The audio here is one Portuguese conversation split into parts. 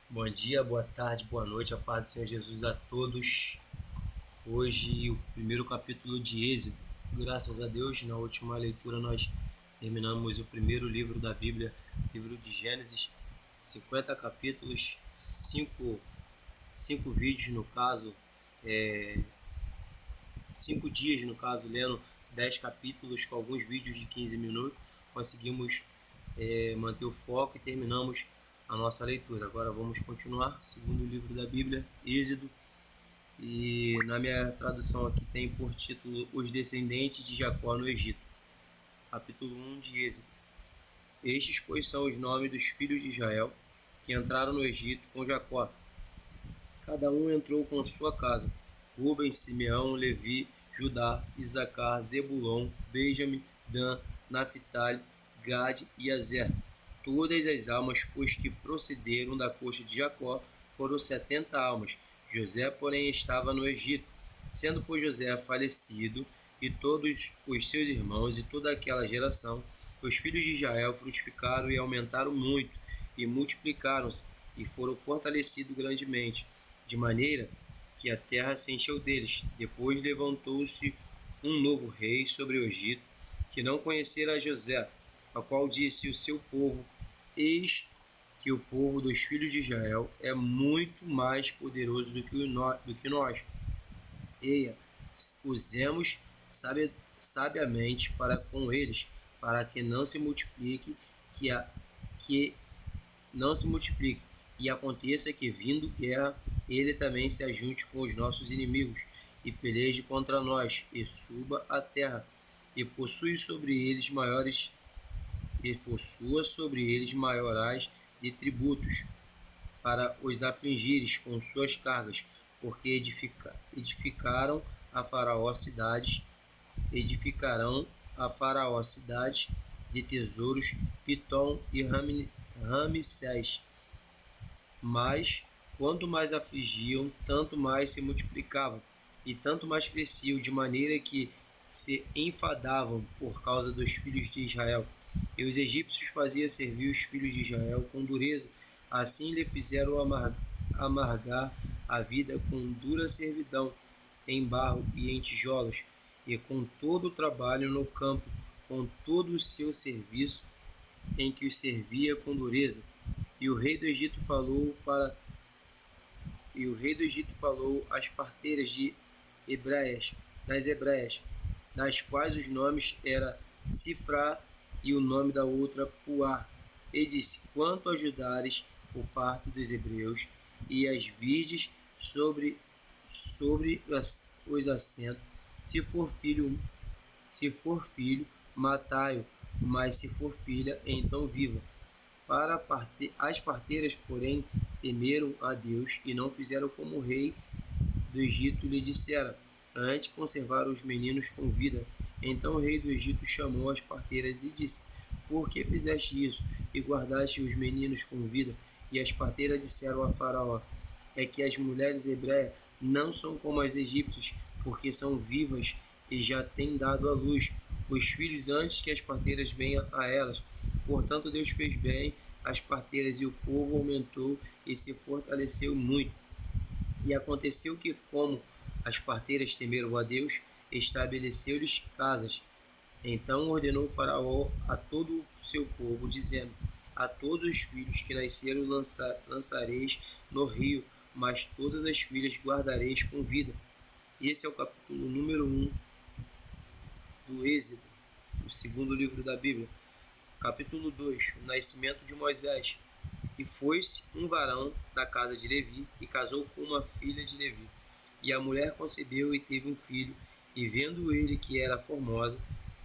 Bom dia, boa tarde, boa noite, a paz do Senhor Jesus a todos. Hoje, o primeiro capítulo de Êxodo. Graças a Deus, na última leitura nós terminamos o primeiro livro da Bíblia, livro de Gênesis, 50 capítulos, 5 vídeos no caso, 5 dias no caso, lendo 10 capítulos com alguns vídeos de 15 minutos. Conseguimos manter o foco e terminamos a nossa leitura. Agora vamos continuar, segundo livro da Bíblia, Êxodo, e na minha tradução aqui tem por título Os Descendentes de Jacó no Egito. Capítulo 1 de Êxodo. Estes, pois, são os nomes dos filhos de Israel que entraram no Egito com Jacó. Cada um entrou com sua casa: Rubens, Simeão, Levi, Judá, Isacar, Zebulon, Benjamim, Dan, Naphtali, Gade e Azer. Todas as almas, pois, que procederam da coxa de Jacó, foram 70 almas. José, porém, estava no Egito. Sendo, pois, José falecido, e todos os seus irmãos e toda aquela geração, os filhos de Israel frutificaram e aumentaram muito, e multiplicaram-se, e foram fortalecidos grandemente, de maneira que a terra se encheu deles. Depois levantou-se um novo rei sobre o Egito, que não conhecera José, ao qual disse o seu povo: Eis que o povo dos filhos de Israel é muito mais poderoso do que nós. Eia, usemos sabiamente para com eles, para que não se multiplique, que não se multiplique, e aconteça que, vindo guerra, ele também se ajunte com os nossos inimigos, e peleje contra nós, e suba à terra, e possua sobre eles maiorais de tributos, para os afligires com suas cargas, porque edificaram a Faraó cidades, edificarão a Faraó cidades de tesouros, Pitom e Ramsés. Mas, quanto mais afligiam, tanto mais se multiplicavam, e tanto mais cresciam, de maneira que se enfadavam por causa dos filhos de Israel. E os egípcios faziam servir os filhos de Israel com dureza. Assim lhe fizeram amargar a vida com dura servidão, em barro e em tijolos, e com todo o trabalho no campo, com todo o seu serviço, em que os servia com dureza. E o rei do Egito falou às parteiras das hebreias, das quais os nomes era Sifra e o nome da outra Puá, e disse: Quanto ajudares o parto dos hebreus, e as virdes sobre os assentos, se for filho, matai-o, mas se for filha, então viva. As parteiras, porém, temeram a Deus e não fizeram como o rei do Egito lhe dissera, antes conservaram os meninos com vida. Então o rei do Egito chamou as parteiras e disse: Por que fizeste isso e guardaste os meninos com vida? E as parteiras disseram a Faraó: É que as mulheres hebreias não são como as egípcias, porque são vivas e já têm dado à luz os filhos antes que as parteiras venham a elas. Portanto, Deus fez bem às parteiras, e o povo aumentou e se fortaleceu muito. E aconteceu que, como as parteiras temeram a Deus, estabeleceu-lhes casas. Então ordenou Faraó a todo o seu povo, dizendo: A todos os filhos que nasceram lançareis no rio, mas todas as filhas guardareis com vida. Esse é o capítulo número 1 do Êxodo, o segundo livro da Bíblia. Capítulo 2: O nascimento de Moisés. E foi-se um varão da casa de Levi, e casou com uma filha de Levi. E a mulher concebeu e teve um filho, e vendo ele que era formosa,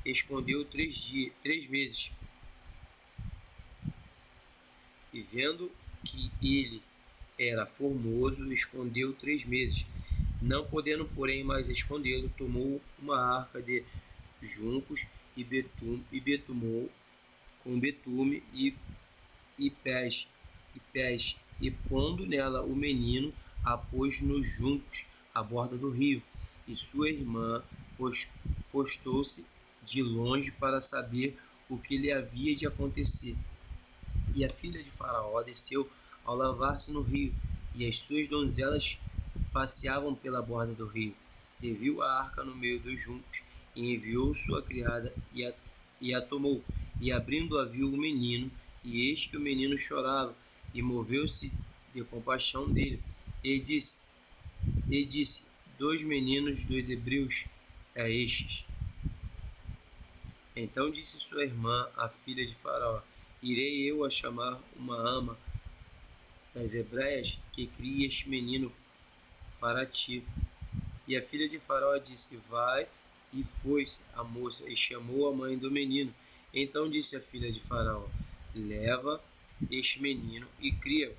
escondeu 3 meses. E vendo que ele era formoso, escondeu 3 meses. Não podendo, porém, mais escondê-lo, tomou uma arca de juncos e betumou com betume e pondo nela o menino, a pôs nos juncos à borda do rio. E sua irmã postou-se de longe para saber o que lhe havia de acontecer. E a filha de Faraó desceu ao lavar-se no rio, e as suas donzelas passeavam pela borda do rio. E viu a arca no meio dos juncos, e enviou sua criada, e a tomou. E abrindo-a viu o menino, e eis que o menino chorava, e moveu-se de compaixão dele. E disse: 2 meninos dos hebreus é estes. Então disse sua irmã, a filha de Faraó: Irei eu a chamar uma ama das hebreias que crie este menino para ti. E a filha de Faraó disse: Vai. E foi-se a moça e chamou a mãe do menino. Então disse a filha de Faraó: Leva este menino e cria-o.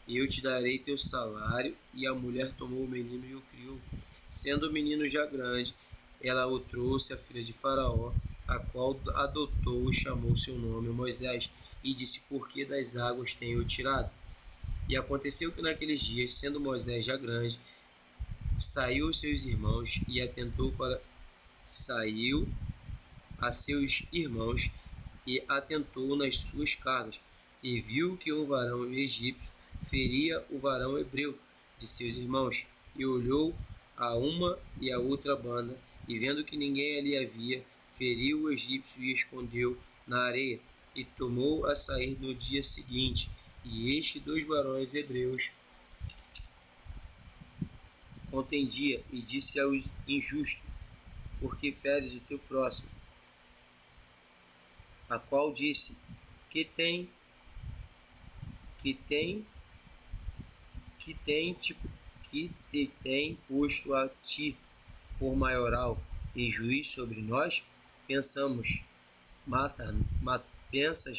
Eu te darei teu salário. E a mulher tomou o menino e o criou. Sendo o menino já grande, ela o trouxe à filha de Faraó, a qual adotou e chamou seu nome Moisés, e disse: Por que das águas tenho tirado? E aconteceu que naqueles dias, sendo Moisés já grande, saiu aos seus irmãos e atentou para saiu a seus irmãos e atentou nas suas cargas, e viu que um varão egípcio feria o varão hebreu de seus irmãos, e olhou a uma e a outra banda, e vendo que ninguém ali havia, feriu o egípcio e escondeu na areia, e tomou a sair no dia seguinte, e eis que 2 varões hebreus contendia, e disse ao injusto: Por que feres o teu próximo? A qual disse: Que tem que te tem posto a ti por maioral e juiz sobre nós? Pensas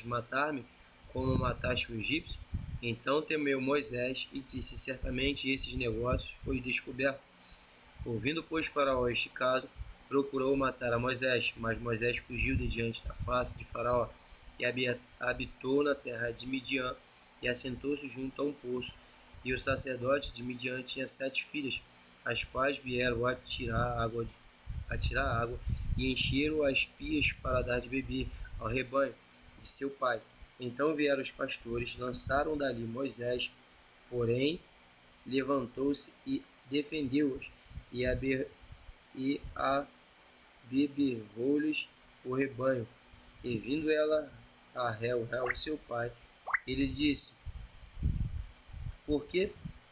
matar-me como mataste o egípcio? Então temeu Moisés e disse: Certamente esses negócios foi descoberto. Ouvindo, pois, Faraó este caso, procurou matar a Moisés, mas Moisés fugiu de diante da face de Faraó, e habitou na terra de Midian, e assentou-se junto a um poço. E o sacerdote de Midian tinha 7 filhas, as quais vieram a tirar água, e encheram as pias para dar de beber ao rebanho de seu pai. Então vieram os pastores, lançaram dali Moisés, porém levantou-se e defendeu-os, e abeberrou-lhes o rebanho. E vindo ela a Reuel, seu pai, ele disse: Por que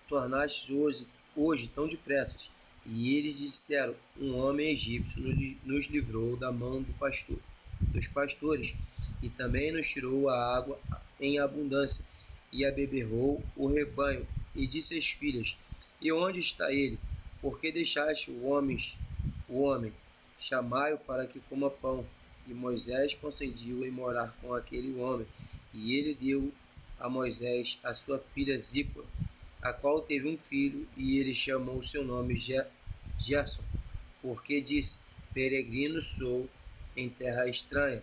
tornastes hoje tão depressas? E eles disseram: Um homem egípcio nos livrou da mão dos pastores, e também nos tirou a água em abundância, e abeberrou o rebanho. E disse às filhas: E onde está ele? Por que deixaste o homem? Chamai-o para que coma pão. E Moisés consentiu em morar com aquele homem. E ele deu a Moisés a sua filha Zípora, a qual teve um filho, e ele chamou seu nome Gerson, porque disse: Peregrino sou em terra estranha.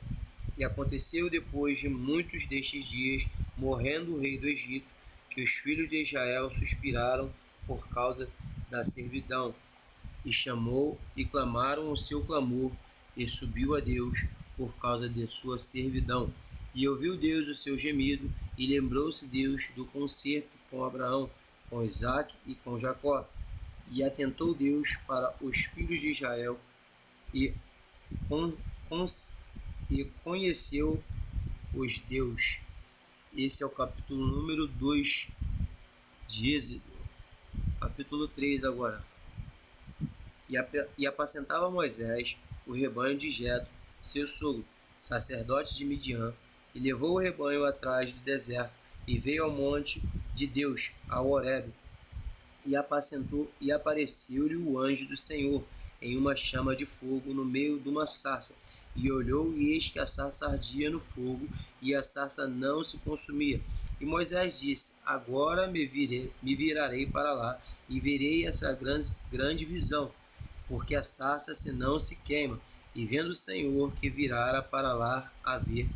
E aconteceu depois de muitos destes dias, morrendo o rei do Egito, que os filhos de Israel suspiraram por causa da servidão, e chamou e clamaram o seu clamor, e subiu a Deus por causa de sua servidão. E ouviu Deus o seu gemido, e lembrou-se Deus do concerto com Abraão, com Isaque e com Jacó. E atentou Deus para os filhos de Israel, e conheceu os Deus. Esse é o capítulo número 2 de Êxodo. Capítulo 3 agora. E apacentava Moisés o rebanho de Jetro, seu sogro, sacerdote de Midian, e levou o rebanho atrás do deserto, e veio ao monte de Deus, ao Horebe, e apacentou, e apareceu-lhe o anjo do Senhor, em uma chama de fogo no meio de uma sarça. E olhou, e eis que a sarça ardia no fogo, e a sarça não se consumia. E Moisés disse: Agora me virarei para lá, e verei essa grande visão, porque a sarça não se queima. E vendo o Senhor que virara para lá a ver,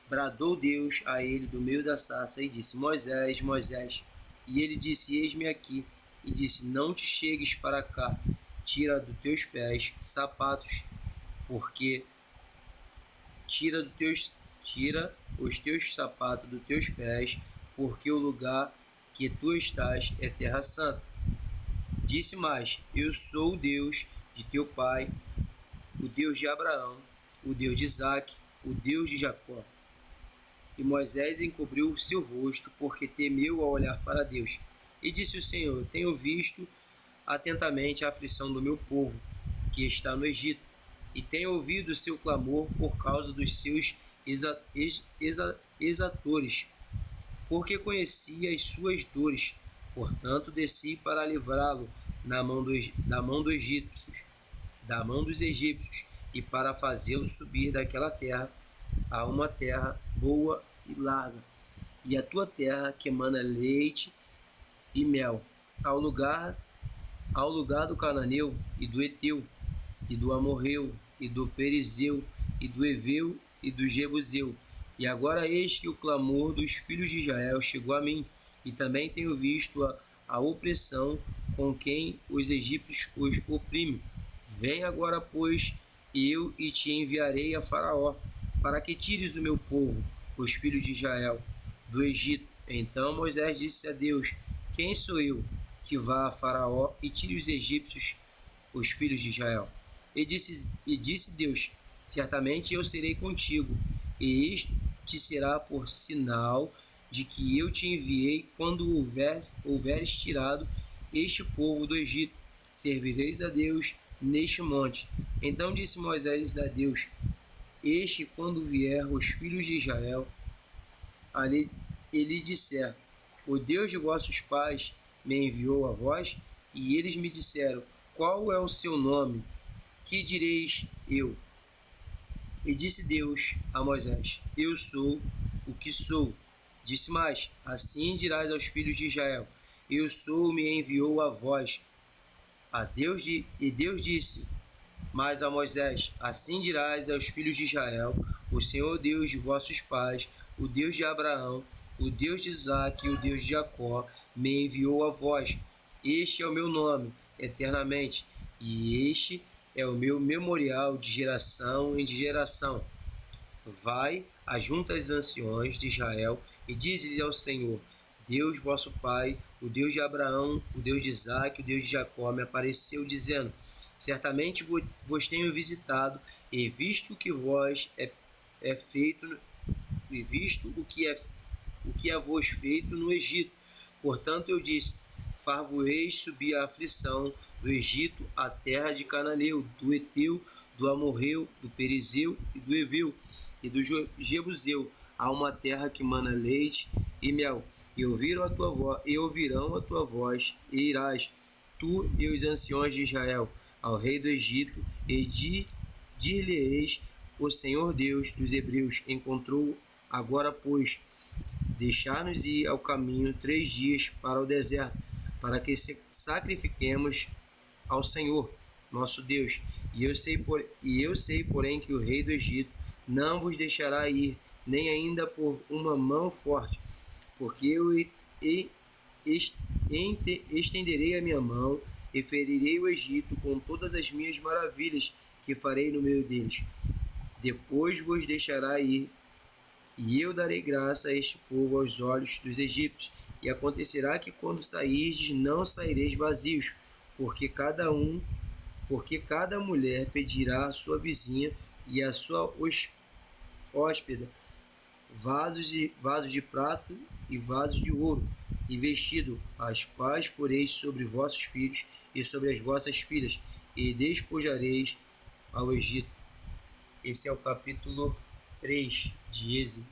bradou Deus a ele do meio da sarça, e disse: Moisés, Moisés. E ele disse: Eis-me aqui. E disse: Não te chegues para cá, tira dos teus pés sapatos, porque tira os teus sapatos dos teus pés, porque o lugar que tu estás é terra santa. Disse mais: Eu sou o Deus de teu pai, o Deus de Abraão, o Deus de Isaque, o Deus de Jacó. E Moisés encobriu seu rosto, porque temeu ao olhar para Deus. E disse o Senhor: Tenho visto atentamente a aflição do meu povo, que está no Egito, e tenho ouvido o seu clamor por causa dos seus exatores, porque conheci as suas dores. Portanto, desci para livrá-lo da mão dos egípcios, e para fazê-lo subir daquela terra a uma terra boa e larga, e a tua terra que emana leite e mel, ao lugar do cananeu e do Eteu, e do Amorreu, e do Perizeu, e do Eveu, e do Jebuseu. E agora eis que o clamor dos filhos de Israel chegou a mim, e também tenho visto a opressão com quem os egípcios os oprimem. Vem agora, pois, eu e te enviarei a Faraó, para que tires o meu povo, os filhos de Israel, do Egito. Então Moisés disse a Deus: Quem sou eu que vá a Faraó e tire os egípcios, os filhos de Israel? E disse Deus: Certamente eu serei contigo, e isto te será por sinal de que eu te enviei quando houveres tirado este povo do Egito. Servireis a Deus neste monte. Então disse Moisés a Deus: quando vier os filhos de Israel, ele disser: O Deus de vossos pais me enviou a vós, e eles me disseram: Qual é o seu nome? Que direis eu? E disse Deus a Moisés: Eu sou o que sou. Disse mais: Assim dirás aos filhos de Israel: Eu sou, me enviou a vós. E Deus disse mais a Moisés: Assim dirás aos filhos de Israel: O Senhor Deus de vossos pais, o Deus de Abraão, o Deus de Isaque e o Deus de Jacó, me enviou a vós. Este é o meu nome eternamente, e este é o meu memorial de geração em geração. Vai, ajunta os anciões de Israel e dize-lhe ao Senhor: Deus vosso Pai, o Deus de Abraão, o Deus de Isaque, o Deus de Jacó, me apareceu dizendo: Certamente vos tenho visitado e visto que vós é feito, e visto o que é vos feito no Egito. Portanto eu disse: Far-vos-eis subir a aflição do Egito, a terra de Cananeu, do Eteu, do Amorreu, do Perizeu e do Eveu e do Jebuseu, a uma terra que mana leite e mel. E ouvirão a tua voz, e irás, tu e os anciões de Israel, ao rei do Egito, e dir-lhe-eis: O Senhor Deus dos Hebreus encontrou agora, pois, deixar-nos ir ao caminho 3 dias para o deserto, para que sacrifiquemos ao Senhor, nosso Deus. E eu sei, porém, que o rei do Egito não vos deixará ir, nem ainda por uma mão forte, porque eu estenderei a minha mão e ferirei o Egito com todas as minhas maravilhas que farei no meio deles. Depois vos deixará ir, e eu darei graça a este povo aos olhos dos egípcios. E acontecerá que quando sairdes, não saireis vazios, porque cada mulher pedirá à sua vizinha e à sua hóspeda vasos de prata e vasos de ouro, e vestido, as quais poreis sobre vossos filhos e sobre as vossas filhas, e despojareis ao Egito. Esse é o capítulo 3 de Êxodo.